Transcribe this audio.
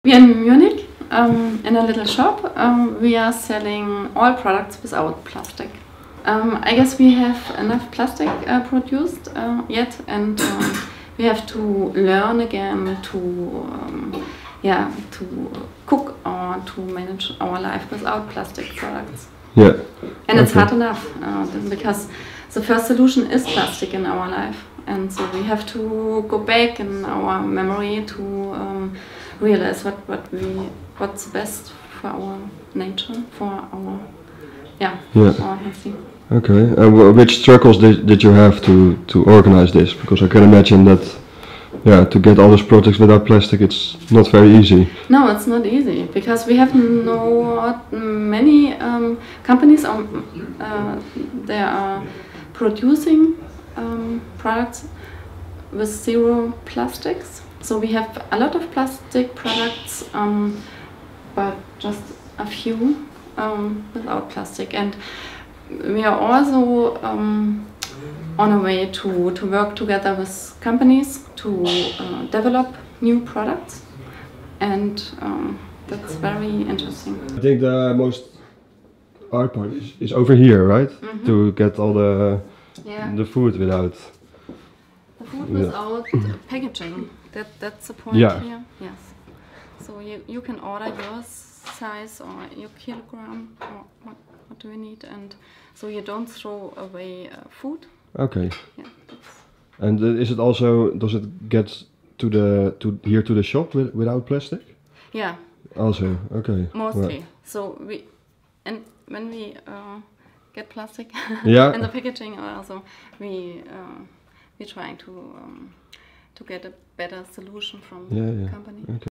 We are in Munich, in a little shop. We are selling all products without plastic. I guess we have enough plastic produced yet, and we have to learn again to cook or to manage our life without plastic products. Yeah. And it's hard enough because the first solution is plastic in our life, and so we have to go back in our memory to realize what's best for our nature, for our our healthy. Okay. Which struggles did you have to organize this? Because I can imagine that to get all those products without plastic, it's not very easy. No, it's not easy because we have not many companies. They are producing products with zero plastics. So we have a lot of plastic products, but just a few without plastic. And we are also on a way to work together with companies to develop new products, and that's very interesting. I think the most hard part is over here, right? Mm-hmm. To get all the food without. The food without packaging. That's the point here. Yes. So you can order your size or your kilogram or what do you need, and so you don't throw away food. Okay. Yeah. And is it also, does it get to the shop without plastic? Yeah. Also, okay. Mostly. Right. So when we get plastic in the packaging, also we're trying to get a better solution from the company. Okay.